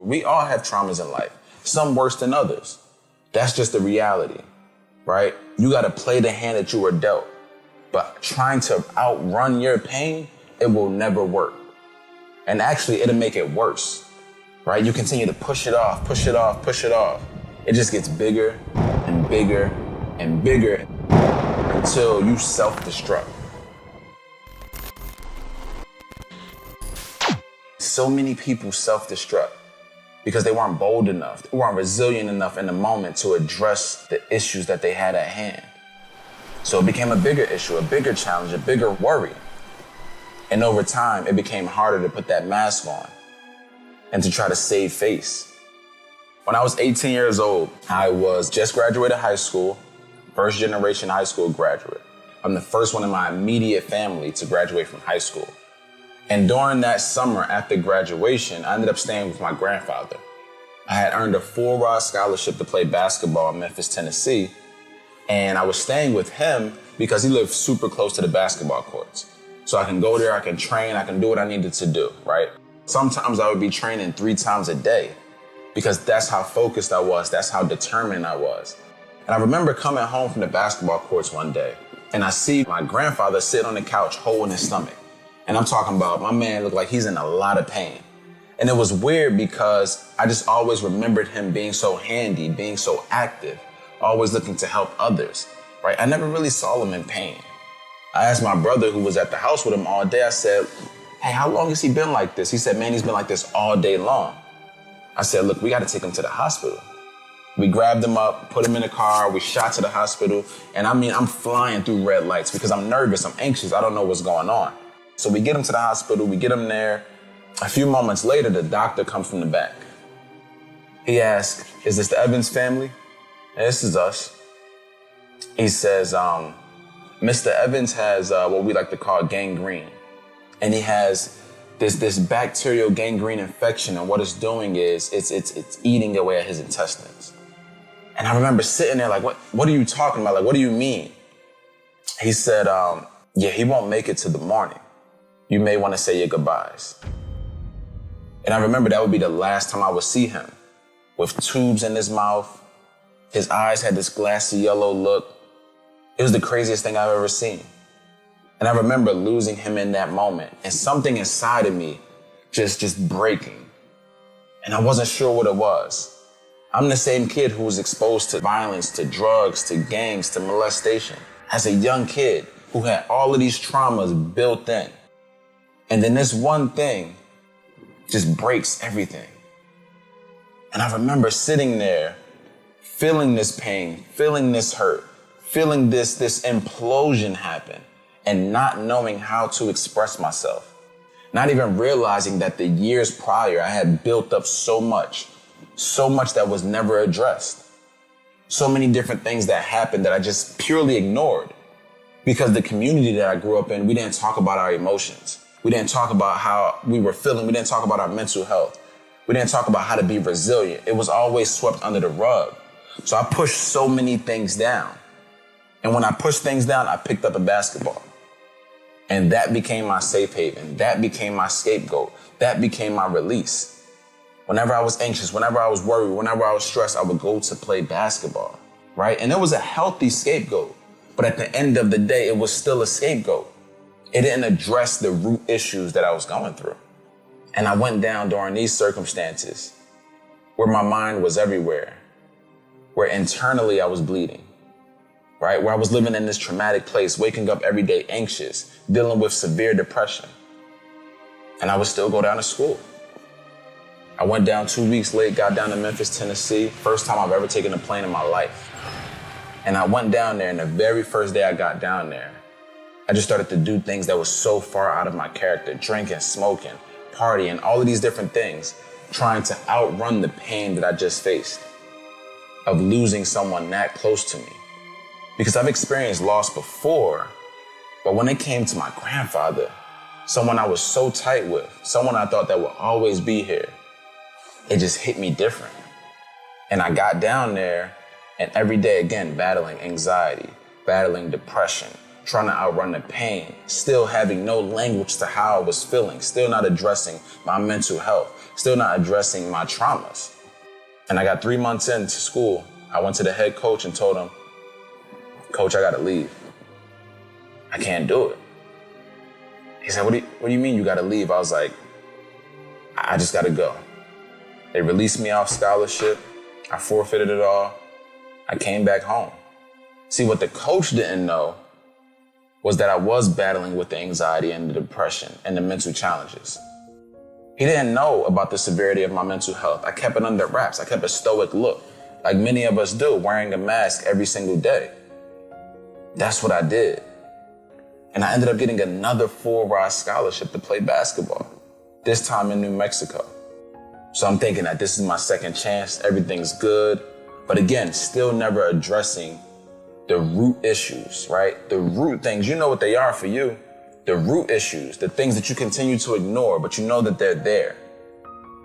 We all have traumas in life, some worse than others. That's just the reality, right? You got to play the hand that you were dealt. But trying to outrun your pain, it will never work. And actually, it'll make it worse, right? You continue to push it off, push it off, push it off. It just gets bigger and bigger and bigger until you self-destruct. So many people self-destruct because they weren't bold enough, they weren't resilient enough in the moment to address the issues that they had at hand. So it became a bigger issue, a bigger challenge, a bigger worry. And over time, it became harder to put that mask on and to try to save face. When I was 18 years old, I was just graduated high school, first generation high school graduate. I'm the first one in my immediate family to graduate from high school. And during that summer after graduation, I ended up staying with my grandfather. I had earned a full-ride scholarship to play basketball in Memphis, Tennessee. And I was staying with him because he lived super close to the basketball courts. So I can go there, I can train, I can do what I needed to do, right? Sometimes I would be training 3 times a day because that's how focused I was, that's how determined I was. And I remember coming home from the basketball courts one day and I see my grandfather sitting on the couch holding his stomach. And I'm talking about my man looked like he's in a lot of pain. And it was weird because I just always remembered him being so handy, being so active, always looking to help others, right? I never really saw him in pain. I asked my brother who was at the house with him all day, I said, hey, how long has he been like this? He said, man, he's been like this all day long. I said, look, we got to take him to the hospital. We grabbed him up, put him in the car, we shot to the hospital. And I'm flying through red lights because I'm nervous, I'm anxious, I don't know what's going on. So we get him to the hospital, we get him there. A few moments later, the doctor comes from the back. He asks, is this the Evans family? And this is us. He says, Mr. Evans has what we like to call gangrene. And he has this bacterial gangrene infection, and what it's doing is it's eating away at his intestines. And I remember sitting there like, what are you talking about? Like, what do you mean? He said, yeah, he won't make it to the morning. You may want to say your goodbyes. And I remember that would be the last time I would see him, with tubes in his mouth. His eyes had this glassy yellow look. It was the craziest thing I've ever seen. And I remember losing him in that moment and something inside of me just breaking. And I wasn't sure what it was. I'm the same kid who was exposed to violence, to drugs, to gangs, to molestation. As a young kid who had all of these traumas built in. And then this one thing just breaks everything. And I remember sitting there, feeling this pain, feeling this hurt, feeling this implosion happen, and not knowing how to express myself. Not even realizing that the years prior, I had built up so much that was never addressed. So many different things that happened that I just purely ignored. Because the community that I grew up in, we didn't talk about our emotions. We didn't talk about how we were feeling. We didn't talk about our mental health. We didn't talk about how to be resilient. It was always swept under the rug. So I pushed so many things down. And when I pushed things down, I picked up a basketball. And that became my safe haven. That became my scapegoat. That became my release. Whenever I was anxious, whenever I was worried, whenever I was stressed, I would go to play basketball, right? And it was a healthy scapegoat. But at the end of the day, it was still a scapegoat. It didn't address the root issues that I was going through. And I went down during these circumstances where my mind was everywhere, where internally I was bleeding, right? Where I was living in this traumatic place, waking up every day anxious, dealing with severe depression. And I would still go down to school. I went down 2 weeks late, got down to Memphis, Tennessee. First time I've ever taken a plane in my life. And I went down there, and the very first day I got down there, I just started to do things that were so far out of my character, drinking, smoking, partying, all of these different things, trying to outrun the pain that I just faced of losing someone that close to me. Because I've experienced loss before, but when it came to my grandfather, someone I was so tight with, someone I thought that would always be here, it just hit me different. And I got down there, and every day, again, battling anxiety, battling depression, trying to outrun the pain, still having no language to how I was feeling, still not addressing my mental health, still not addressing my traumas. And I got 3 months into school. I went to the head coach and told him, Coach, I gotta leave. I can't do it. He said, what do you mean you gotta leave? I was like, I just gotta go. They released me off scholarship. I forfeited it all. I came back home. See, what the coach didn't know was that I was battling with the anxiety and the depression and the mental challenges. He didn't know about the severity of my mental health. I kept it under wraps. I kept a stoic look, like many of us do, wearing a mask every single day. That's what I did. And I ended up getting another full-ride scholarship to play basketball, this time in New Mexico. So I'm thinking that this is my second chance, everything's good. But again, still never addressing the root issues, right? The root things, you know what they are for you. The root issues, the things that you continue to ignore, but you know that they're there,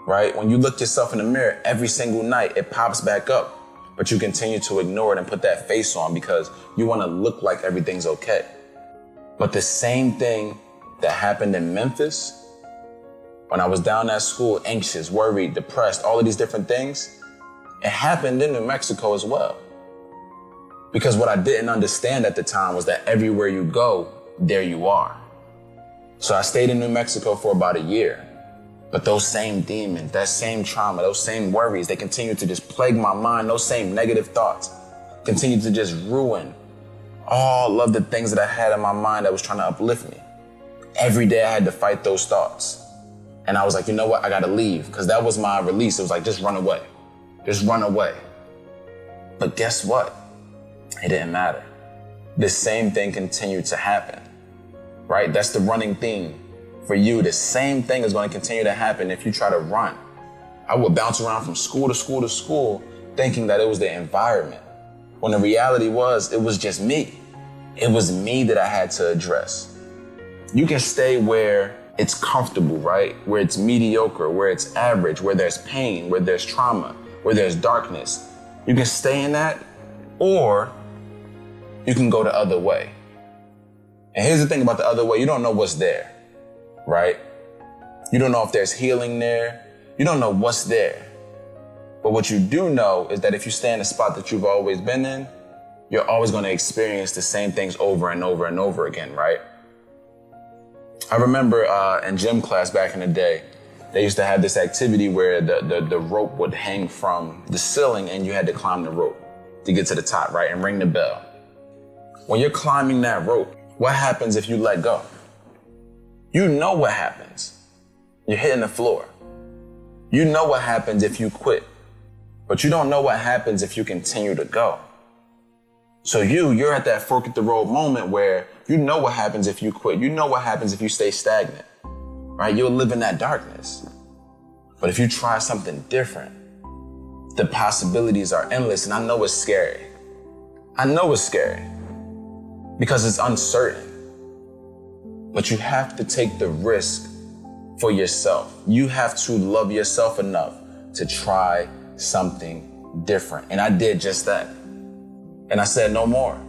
right? When you look yourself in the mirror every single night, it pops back up, but you continue to ignore it and put that face on because you want to look like everything's okay. But the same thing that happened in Memphis, when I was down at school, anxious, worried, depressed, all of these different things, it happened in New Mexico as well. Because what I didn't understand at the time was that everywhere you go, there you are. So I stayed in New Mexico for about a year. But those same demons, that same trauma, those same worries, they continued to just plague my mind. Those same negative thoughts continued to just ruin all of the things that I had in my mind that was trying to uplift me. Every day I had to fight those thoughts. And I was like, you know what? I gotta leave, because that was my release. It was like, just run away. Just run away. But guess what? It didn't matter. The same thing continued to happen, right? That's the running theme for you. The same thing is going to continue to happen if you try to run. I would bounce around from school to school to school thinking that it was the environment, when the reality was, it was just me. It was me that I had to address. You can stay where it's comfortable, right? Where it's mediocre, where it's average, where there's pain, where there's trauma, where there's darkness. You can stay in that, or you can go the other way. And here's the thing about the other way. You don't know what's there, right? You don't know if there's healing there. You don't know what's there. But what you do know is that if you stay in the spot that you've always been in, you're always going to experience the same things over and over and over again, right? I remember in gym class back in the day, they used to have this activity where the rope would hang from the ceiling and you had to climb the rope to get to the top, right? And ring the bell. When you're climbing that rope, what happens if you let go? You know what happens. You're hitting the floor. You know what happens if you quit, but you don't know what happens if you continue to go. So you're at that fork at the road moment where you know what happens if you quit. You know what happens if you stay stagnant, right? You'll live in that darkness. But if you try something different, the possibilities are endless. And I know it's scary. I know it's scary because it's uncertain. But you have to take the risk for yourself. You have to love yourself enough to try something different. And I did just that. And I said, no more.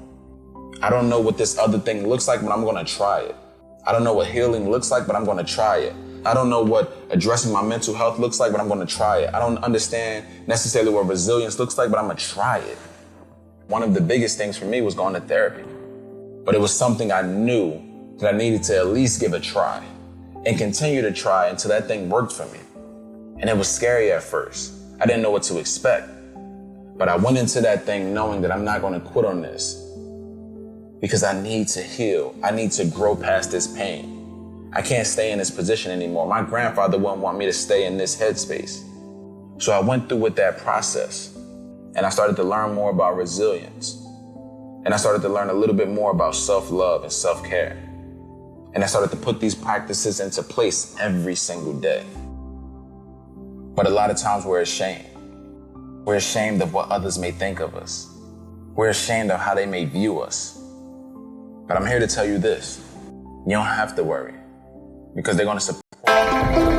I don't know what this other thing looks like, but I'm going to try it. I don't know what healing looks like, but I'm going to try it. I don't know what addressing my mental health looks like, but I'm going to try it. I don't understand necessarily what resilience looks like, but I'm going to try it. One of the biggest things for me was going to therapy. But it was something I knew that I needed to at least give a try and continue to try until that thing worked for me. And it was scary at first. I didn't know what to expect. But I went into that thing knowing that I'm not going to quit on this because I need to heal. I need to grow past this pain. I can't stay in this position anymore. My grandfather wouldn't want me to stay in this headspace. So I went through with that process and I started to learn more about resilience. And I started to learn a little bit more about self-love and self-care. And I started to put these practices into place every single day. But a lot of times we're ashamed. We're ashamed of what others may think of us. We're ashamed of how they may view us. But I'm here to tell you this. You don't have to worry because they're going to support you.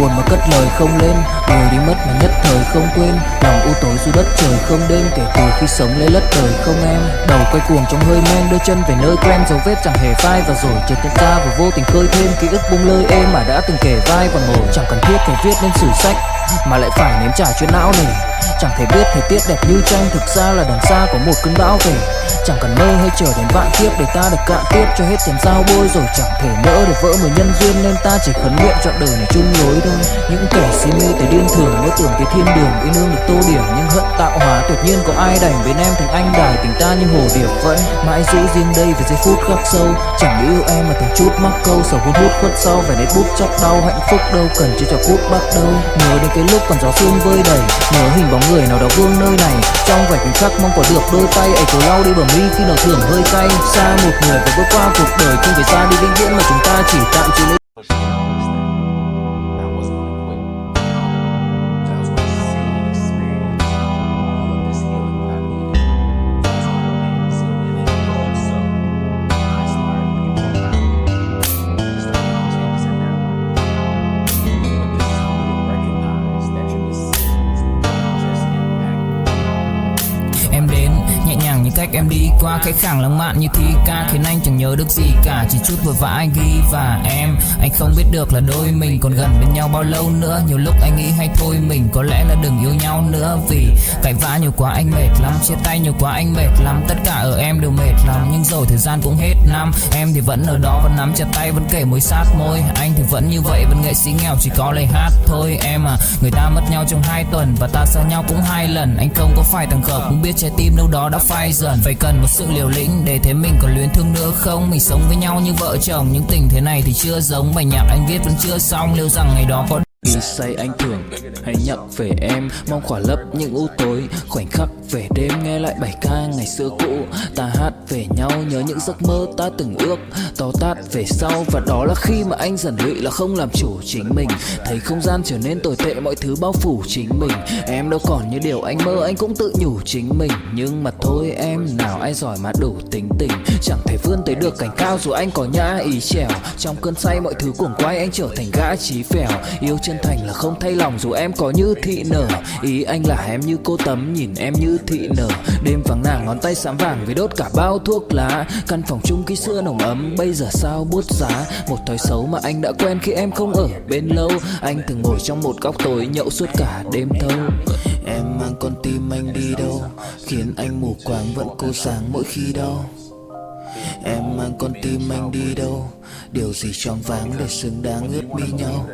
buồn mà cất lời không lên. Đời đi mất mà nhất thời không quên, lòng u tối dù đất trời không đêm. Kể từ khi sống lấy lất đời không em, đầu quay cuồng trong hơi men, đôi chân về nơi quen, dấu vết chẳng hề phai. Và rồi chợt nhận ra và vô tình khơi thêm ký ức bung lơi êm mà đã từng kể vai và ngồi. Chẳng cần thiết phải viết nên sử sách mà lại phải nếm trải chuyện não nề. Chẳng thể biết thời tiết đẹp như tranh, thực ra là đằng xa có một cơn bão về. Chẳng cần mơ hay chờ đến vạn kiếp để ta được cạn tiếp cho hết chén dao bôi. Rồi chẳng thể nỡ để vỡ mười nhân duyên, nên ta chỉ khấn nguyện chọn đời này chung lối thôi. Những kẻ si mê tới điên thường mơ tưởng cái thiên đường yêu nương được tô điểm, nhưng hận tạo hóa tuyệt nhiên có ai đành bên em thành anh đài. Tình ta như hồ điệp vẫn mãi giữ riêng đây về giây phút khắc sâu. Chẳng yêu em mà từng chút mắc câu, sầu hút hút khuất sau về đến bút chóc đau. Hạnh phúc đâu cần chỉ cho phút bắt đầu, nhớ đến cái lúc còn gió sương vơi đầy, nhớ hình bóng người nào đó vương nơi này. Trong vài khoảnh khắc mong có được đôi tay ấy cố lau đi bờ mi khi nào thường hơi cay. Xa một người và bước qua cuộc đời không phải ra đi vĩnh viễn, mà chúng ta chỉ tạm chịu lấy. Em đến nhẹ nhàng như cách em đi qua, cái khẳng lãng mạn như thi ca khiến anh chẳng nhớ được gì cả, chỉ chút vội vã anh ghi. Và anh không biết được là đôi mình còn gần bên nhau bao lâu nữa. Nhiều lúc anh nghĩ hay thôi mình có lẽ là đừng yêu nhau nữa, vì cãi vã nhiều quá anh mệt lắm, chia tay nhiều quá anh mệt lắm. Tất cả ở em đều mệt lắm, nhưng rồi thời gian cũng hết năm. Em thì vẫn ở đó, vẫn nắm chặt tay, vẫn kể môi sát môi. Anh thì vẫn như vậy, vẫn nghệ sĩ nghèo chỉ có lời hát thôi. Em à, người ta mất nhau trong 2 tuần và ta xa nhau cũng 2 lần. Anh không có phải thằng khờ cũng biết trái tim đâu đó đã phai dần. Phải cần một sự liều lĩnh để thấy mình còn luyến thương nữa không. Mình sống với nhau như vợ chồng, những tình thế này thì chưa giống. Bài nhạc anh viết vẫn chưa xong, liệu rằng ngày đó có Khi say anh thường hay nhắc về em, mong khỏa lấp những u tối khoảnh khắc về đêm. Nghe lại bài ca ngày xưa cũ ta hát về nhau, nhớ những giấc mơ ta từng ước to tát về sau. Và đó là khi mà anh dần lụy là không làm chủ chính mình, thấy không gian trở nên tồi tệ, mọi thứ bao phủ chính mình. Em đâu còn như điều anh mơ, anh cũng tự nhủ chính mình. Nhưng mà thôi em, nào ai giỏi mà đủ tính tình, chẳng thể vươn tới được cành cao dù anh có nhã ý trèo. Trong cơn say mọi thứ cuồng quay, anh trở thành gã chí phèo. Yêu chân thành là không thay lòng dù em có như thị nở. Ý anh là em như cô Tấm, nhìn em như thị nở. Đêm vắng nàng ngón tay xám vàng vì đốt cả bao thuốc lá. Căn phòng chung khi xưa nồng ấm bây giờ sao buốt giá. Một thói xấu mà anh đã quen khi em không ở bên lâu. Anh từng ngồi trong một góc tối nhậu suốt cả đêm thâu. Em mang con tim anh đi đâu, khiến anh mù quáng vẫn cố sáng mỗi khi đau. Em mang con tim anh đi đâu, điều gì choáng váng để xứng đáng ướt mi nhau.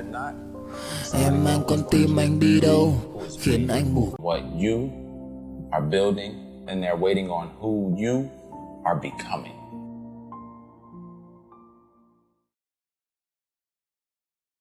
Em mang con tim anh đi đâu, khiến anh mù. What you are building and they're waiting on who you are becoming.